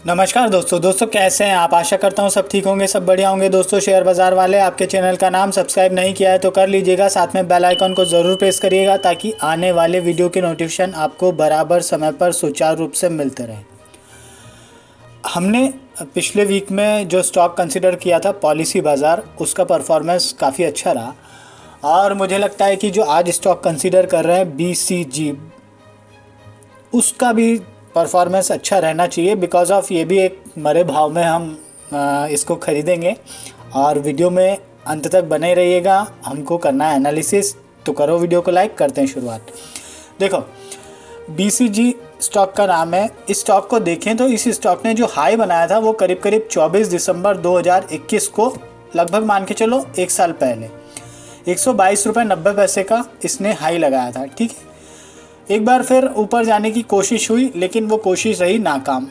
नमस्कार दोस्तों कैसे हैं आप। आशा करता हूं सब ठीक होंगे, सब बढ़िया होंगे। दोस्तों शेयर बाज़ार वाले आपके चैनल का नाम सब्सक्राइब नहीं किया है तो कर लीजिएगा, साथ में बेल आइकन को ज़रूर प्रेस करिएगा ताकि आने वाले वीडियो की नोटिफिकेशन आपको बराबर समय पर सुचारू रूप से मिलते रहे। हमने पिछले वीक में जो स्टॉक कंसिडर किया था पॉलिसी बाज़ार, उसका परफॉर्मेंस काफ़ी अच्छा रहा और मुझे लगता है कि जो आज स्टॉक कंसिडर कर रहे हैं BCG, उसका भी परफॉर्मेंस अच्छा रहना चाहिए। बिकॉज़ ऑफ ये भी एक मरे भाव में हम इसको ख़रीदेंगे और वीडियो में अंत तक बने रहिएगा। हमको करना है एनालिसिस, तो करो वीडियो को लाइक, करते हैं शुरुआत। देखो BCG स्टॉक का नाम है। इस स्टॉक को देखें तो इस स्टॉक ने जो हाई बनाया था वो करीब 24 दिसंबर 2021 को, लगभग मान के चलो 1 साल पहले 122 रुपये 90 पैसे का इसने हाई लगाया था। ठीक है, एक बार फिर ऊपर जाने की कोशिश हुई लेकिन वो कोशिश रही नाकाम।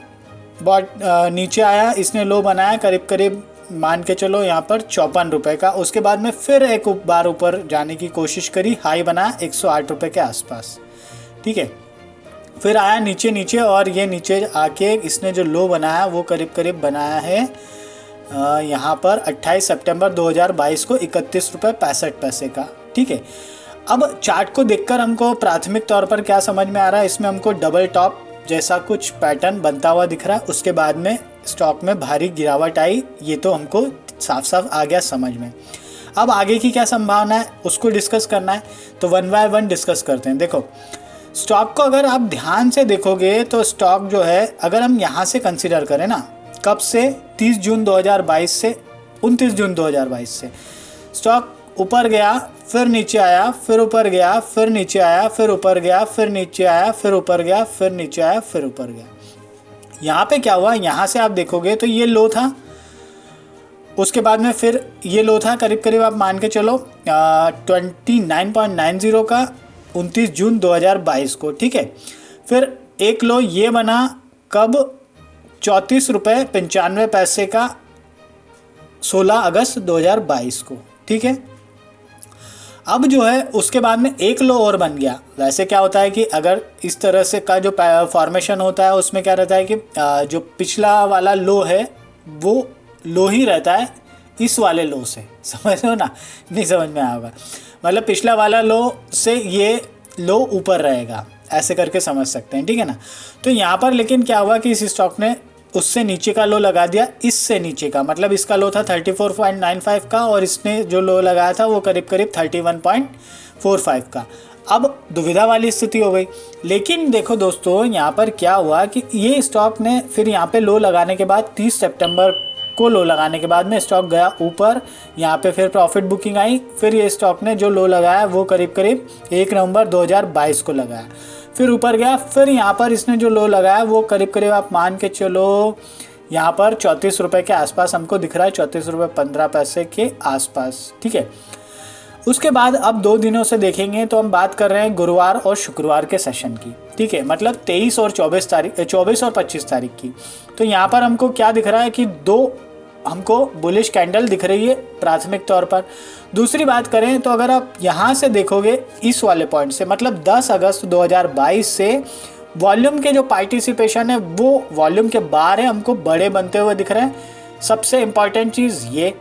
बहुत नीचे आया, इसने लो बनाया करीब मान के चलो यहाँ पर 54 रुपये का। उसके बाद में फिर एक बार ऊपर जाने की कोशिश करी, हाई बनाया 108 रुपये के आसपास। ठीक है, फिर आया नीचे और ये नीचे आके इसने जो लो बनाया वो करीब बनाया है यहाँ पर 28 सितंबर 2022 को 31 रुपये 65 पैसे का। ठीक है, अब चार्ट को देखकर हमको प्राथमिक तौर पर क्या समझ में आ रहा है, इसमें हमको डबल टॉप जैसा कुछ पैटर्न बनता हुआ दिख रहा है। उसके बाद में स्टॉक में भारी गिरावट आई, ये तो हमको साफ आ गया समझ में। अब आगे की क्या संभावना है उसको डिस्कस करना है, तो वन बाय वन डिस्कस करते हैं। देखो स्टॉक को अगर आप ध्यान से देखोगे तो स्टॉक जो है, अगर हम यहाँ से कंसिडर करें ना, कब से 30 जून 2022 से 29 जून 2022 से स्टॉक ऊपर गया, फिर नीचे आया, फिर ऊपर गया, फिर नीचे आया, फिर ऊपर गया, फिर नीचे आया, फिर ऊपर गया, फिर नीचे आया, फिर ऊपर गया। यहाँ पे क्या हुआ, यहाँ से आप देखोगे तो ये लो था, उसके बाद में फिर ये लो था करीब आप मान के चलो 29.90 का 29 जून 2022 को। ठीक है, फिर एक लो ये बना कब, 34 रुपये 95 पैसे का 16 अगस्त 2022 को। ठीक है, अब जो है उसके बाद में एक लो और बन गया। वैसे क्या होता है कि अगर इस तरह से का जो फॉर्मेशन होता है उसमें क्या रहता है कि जो पिछला वाला लो है वो लो ही रहता है इस वाले लो से, समझ लो ना, नहीं समझ में आया होगा। मतलब पिछला वाला लो से ये लो ऊपर रहेगा, ऐसे करके समझ सकते हैं। ठीक है ना, तो यहाँ पर लेकिन क्या हुआ कि इस स्टॉक ने उससे नीचे का लो लगा दिया, इससे नीचे का, मतलब इसका लो था 34.95 का और इसने जो लो लगाया था वो करीब 31.45 का। अब दुविधा वाली स्थिति हो गई। लेकिन देखो दोस्तों यहाँ पर क्या हुआ कि ये स्टॉक ने फिर यहाँ पे लो लगाने के बाद 30 सितंबर को लो लगाने के बाद में स्टॉक गया ऊपर, यहाँ पे फिर प्रॉफिट बुकिंग आई। फिर ये स्टॉक ने जो लो लगाया वो करीब 1 नवंबर 2022 को लगाया, फिर ऊपर गया। फिर यहाँ पर इसने जो लो लगाया वो करीब आप मान के चलो यहाँ पर 34 रुपये के आसपास हमको दिख रहा है, 34 रुपये 15 पैसे के आसपास। ठीक है, उसके बाद अब 2 दिनों से देखेंगे तो हम बात कर रहे हैं गुरुवार और शुक्रवार के सेशन की। ठीक है, मतलब 23 और 24 और 25 तारीख की। तो यहाँ पर हमको क्या दिख रहा है कि 2 हमको बुलिश कैंडल दिख रही है प्राथमिक तौर पर। दूसरी बात करें तो अगर आप यहाँ से देखोगे इस वाले पॉइंट से, मतलब 10 अगस्त 2022 से वॉल्यूम के जो पार्टिसिपेशन है वो वॉल्यूम के बाहर है, हमको बड़े बनते हुए दिख रहे हैं। सबसे इम्पॉर्टेंट चीज़ ये।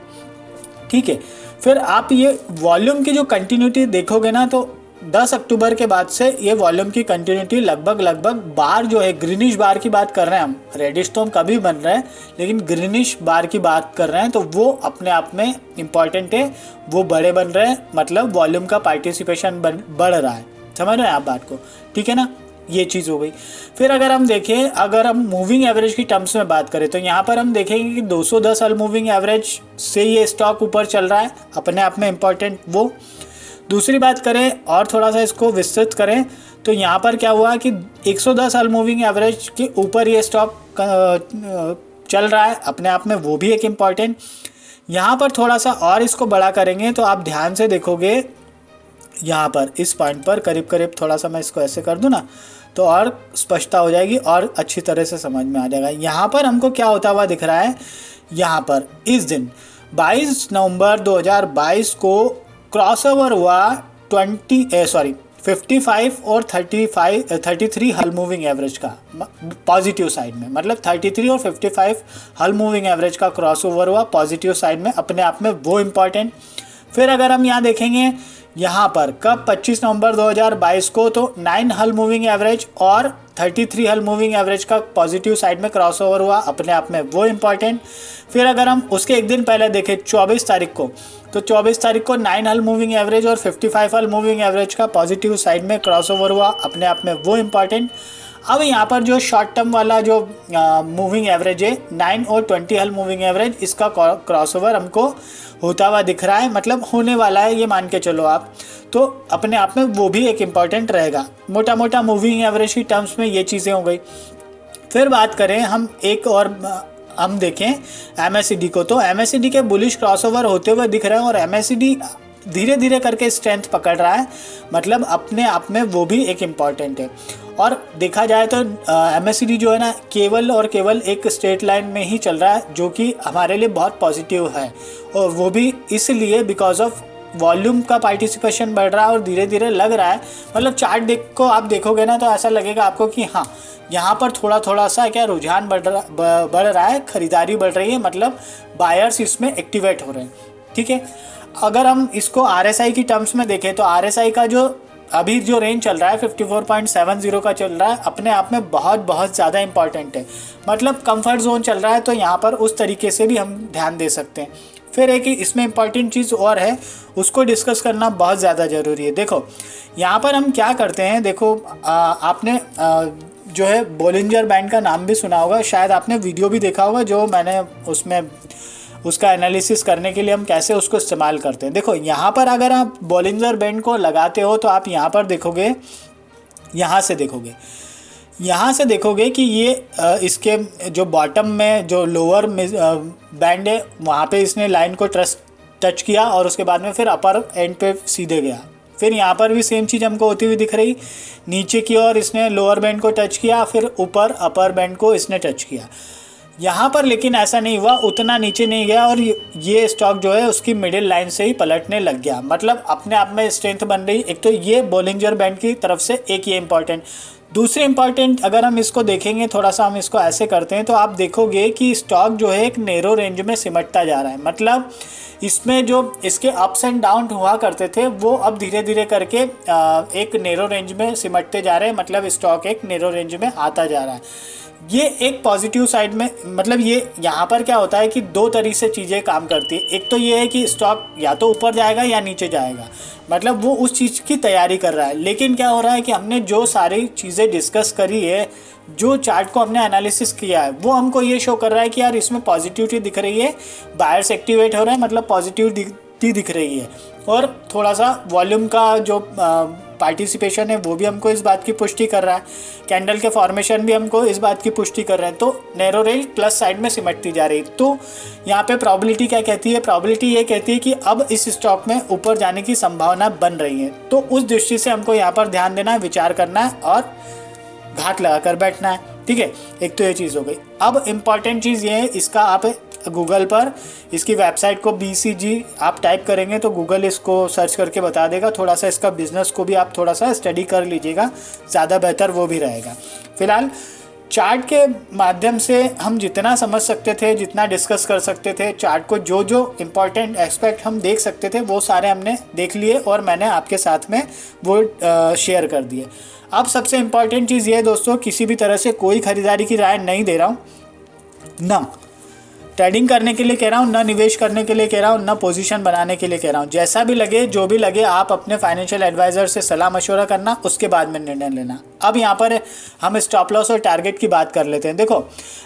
ठीक है, फिर आप ये वॉल्यूम की जो कंटिन्यूटी देखोगे ना तो 10 अक्टूबर के बाद से ये वॉल्यूम की कंटिन्यूटी लगभग बार जो है, ग्रीनिश बार की बात कर रहे हैं हम, रेडिश तो हम कभी बन रहे हैं लेकिन ग्रीनिश बार की बात कर रहे हैं, तो वो अपने आप में इम्पॉर्टेंट है, वो बड़े बन रहे हैं, मतलब वॉल्यूम का पार्टिसिपेशन बढ़ रहा है। समझ रहे हैं आप बात को? ठीक है ना, ये चीज़ हो गई। फिर अगर हम देखें, अगर हम मूविंग एवरेज की टर्म्स में बात करें तो यहाँ पर हम देखेंगे कि 210 वाल मूविंग एवरेज से ये स्टॉक ऊपर चल रहा है, अपने आप में इम्पॉर्टेंट वो। दूसरी बात करें और थोड़ा सा इसको विस्तृत करें तो यहाँ पर क्या हुआ कि 110 वाल मूविंग एवरेज के ऊपर ये स्टॉक चल रहा है, अपने आप में वो भी एक इम्पॉर्टेंट। यहाँ पर थोड़ा सा और इसको बड़ा करेंगे तो आप ध्यान से देखोगे यहाँ पर इस पॉइंट पर करीब थोड़ा सा मैं इसको ऐसे कर दूँ ना तो और स्पष्टता हो जाएगी और अच्छी तरह से समझ में आ जाएगा। यहाँ पर हमको क्या होता हुआ दिख रहा है, यहाँ पर इस दिन 22 नवंबर 2022 को क्रॉसओवर हुआ 55 और 33 हल मूविंग एवरेज का पॉजिटिव साइड में, मतलब 33 और 55 हल मूविंग एवरेज का क्रॉसओवर हुआ पॉजिटिव साइड में, अपने आप में वो इम्पॉर्टेंट। फिर अगर हम यहाँ देखेंगे यहाँ पर कब 25 नवंबर 2022 को, तो 9 हल मूविंग एवरेज और 33 हल मूविंग एवरेज का पॉजिटिव साइड में क्रॉसओवर हुआ, अपने आप में वो इम्पॉर्टेंट। फिर अगर हम उसके एक दिन पहले देखें 24 तारीख को, तो 24 तारीख को 9 हल मूविंग एवरेज और 55 हल मूविंग एवरेज का पॉजिटिव साइड में क्रॉसओवर हुआ, अपने आप में वो इम्पॉर्टेंट। अब यहाँ पर जो शॉर्ट टर्म वाला जो मूविंग एवरेज है 9 और 20 हल मूविंग एवरेज, इसका क्रॉसओवर हमको होता हुआ दिख रहा है, मतलब होने वाला है ये मान के चलो आप, तो अपने आप में वो भी एक इम्पॉर्टेंट रहेगा। मोटा मोटा मूविंग एवरेज की टर्म्स में ये चीज़ें हो गई। फिर बात करें हम एक और हम देखें MACD को, तो MACD के बुलिश क्रॉसओवर होते हुए दिख रहे हैं और MACD धीरे धीरे करके स्ट्रेंथ पकड़ रहा है, मतलब अपने आप में वो भी एक इम्पॉर्टेंट है। और देखा जाए तो MACD जो है ना केवल और केवल एक स्ट्रेट लाइन में ही चल रहा है, जो कि हमारे लिए बहुत पॉजिटिव है, और वो भी इसलिए बिकॉज ऑफ वॉल्यूम का पार्टिसिपेशन बढ़ रहा है और धीरे धीरे लग रहा है, मतलब चार्ट को आप देखोगे ना तो ऐसा लगेगा आपको कि हाँ यहाँ पर थोड़ा थोड़ा सा क्या रुझान बढ़ रहा है, खरीदारी बढ़ रही है, मतलब बायर्स इसमें एक्टिवेट हो रहे हैं। ठीक है, अगर हम इसको RSI की टर्म्स में देखें तो RSI का जो अभी जो रेंज चल रहा है 54.70 का चल रहा है, अपने आप में बहुत बहुत ज़्यादा इंपॉर्टेंट है, मतलब कंफर्ट जोन चल रहा है, तो यहाँ पर उस तरीके से भी हम ध्यान दे सकते हैं। फिर एक इसमें इम्पॉर्टेंट चीज़ और है, उसको डिस्कस करना बहुत ज़्यादा ज़रूरी है। देखो यहाँ पर हम क्या करते हैं, देखो आपने जो है बोलिंजर बैंड का नाम भी सुना होगा, शायद आपने वीडियो भी देखा होगा जो मैंने उसमें उसका एनालिसिस करने के लिए हम कैसे उसको इस्तेमाल करते हैं। देखो यहाँ पर अगर आप बोलिंजर बैंड को लगाते हो तो आप यहाँ पर देखोगे, यहाँ से देखोगे कि ये इसके जो बॉटम में जो लोअर बैंड है वहाँ पे इसने लाइन को टच किया और उसके बाद में फिर अपर एंड पे सीधे गया। फिर यहाँ पर भी सेम चीज़ हमको होती हुई दिख रही, नीचे की ओर इसने लोअर बैंड को टच किया, फिर ऊपर अपर बैंड को इसने टच किया। यहाँ पर लेकिन ऐसा नहीं हुआ, उतना नीचे नहीं गया और ये स्टॉक जो है उसकी मिडिल लाइन से ही पलटने लग गया, मतलब अपने आप में स्ट्रेंथ बन रही। एक तो ये बोलिंजर बैंड की तरफ से एक ये इम्पॉर्टेंट। दूसरी इम्पॉर्टेंट अगर हम इसको देखेंगे, थोड़ा सा हम इसको ऐसे करते हैं तो आप देखोगे कि स्टॉक जो है एक नैरो रेंज में सिमटता जा रहा है, मतलब इसमें जो इसके अप्स एंड डाउन हुआ करते थे वो अब धीरे धीरे करके एक नैरो रेंज में सिमटते जा रहे हैं, मतलब स्टॉक एक नैरो रेंज में आता जा रहा है। ये एक पॉजिटिव साइड में, मतलब ये यहाँ पर क्या होता है कि दो तरीके से चीज़ें काम करती है। एक तो ये है कि स्टॉक या तो ऊपर जाएगा या नीचे जाएगा, मतलब वो उस चीज़ की तैयारी कर रहा है। लेकिन क्या हो रहा है कि हमने जो सारी चीज़ें डिस्कस करी है, जो चार्ट को हमने एनालिसिस किया है, वो हमको ये शो कर रहा है कि यार इसमें पॉजिटिविटी दिख रही है, बायर्स एक्टिवेट हो रहे हैं, मतलब पॉजिटिविटी दिख रही है, और थोड़ा सा वॉल्यूम का जो पार्टिसिपेशन है वो भी हमको इस बात की पुष्टि कर रहा है, कैंडल के फॉर्मेशन भी हमको इस बात की पुष्टि कर रहे हैं। तो नैरो रेंज प्लस साइड में सिमटती जा रही। तो यहाँ पे प्रोबेबिलिटी क्या कहती है, प्रोबेबिलिटी ये कहती है कि अब इस स्टॉक में ऊपर जाने की संभावना बन रही है। तो उस दृष्टि से हमको यहाँ पर ध्यान देना है, विचार करना है और घाट लगा कर बैठना है। ठीक है, एक तो ये चीज़ हो गई। अब इम्पॉर्टेंट चीज़ ये है, इसका आप गूगल पर इसकी वेबसाइट को BCG आप टाइप करेंगे तो गूगल इसको सर्च करके बता देगा। थोड़ा सा इसका बिजनेस को भी आप थोड़ा सा स्टडी कर लीजिएगा, ज़्यादा बेहतर वो भी रहेगा। फिलहाल चार्ट के माध्यम से हम जितना समझ सकते थे, जितना डिस्कस कर सकते थे, चार्ट को जो जो इम्पोर्टेंट एस्पेक्ट हम देख सकते थे वो सारे हमने देख लिए और मैंने आपके साथ में वो शेयर कर दिए। अब सबसे इम्पॉर्टेंट चीज़ ये है दोस्तों, किसी भी तरह से कोई ख़रीदारी की राय नहीं दे रहा हूँ, ना ट्रेडिंग करने के लिए कह रहा हूँ, ना निवेश करने के लिए कह रहा हूँ, ना पोजीशन बनाने के लिए कह रहा हूँ। जैसा भी लगे, जो भी लगे, आप अपने फाइनेंशियल एडवाइज़र से सलाह मशवरा करना, उसके बाद में निर्णय लेना। अब यहाँ पर हम स्टॉप लॉस और टारगेट की बात कर लेते हैं। देखो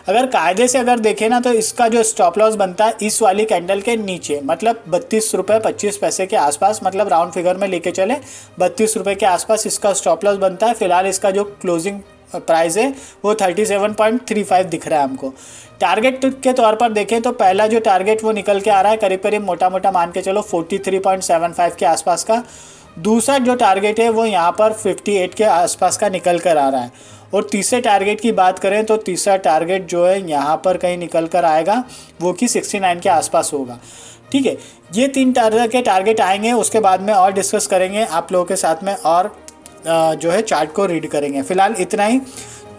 अगर कायदे से अगर देखें ना, तो इसका जो स्टॉप लॉस बनता है इस वाली कैंडल के नीचे, मतलब 32 रुपये 25 पैसे के आसपास, मतलब राउंड फिगर में लेके चले 32 रुपये के आसपास इसका स्टॉप लॉस बनता है। फिलहाल इसका जो क्लोजिंग प्राइस है वो 37.35 दिख रहा है हमको। टारगेट के तौर पर देखें तो पहला जो टारगेट वो निकल के आ रहा है करीब करीब मोटा मोटा मान के चलो 43.75 के आसपास का। दूसरा जो टारगेट है वो यहाँ पर 58 के आसपास का निकल कर आ रहा है। और तीसरे टारगेट की बात करें तो तीसरा टारगेट जो है यहाँ पर कहीं निकल कर आएगा, वो कि 69 के आसपास होगा। ठीक है, ये तीन तरह के टारगेट आएंगे, उसके बाद में और डिस्कस करेंगे आप लोगों के साथ में और जो है चार्ट को रीड करेंगे। फिलहाल इतना ही।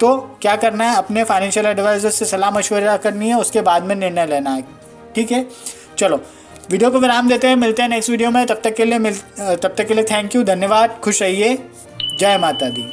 तो क्या करना है, अपने फाइनेंशियल एडवाइज़र से सलाह मशवरा करनी है, उसके बाद में निर्णय लेना है। ठीक है, चलो वीडियो को विराम देते हैं, मिलते हैं नेक्स्ट वीडियो में। तब तक के लिए थैंक यू, धन्यवाद, खुश रहिए, जय माता दी।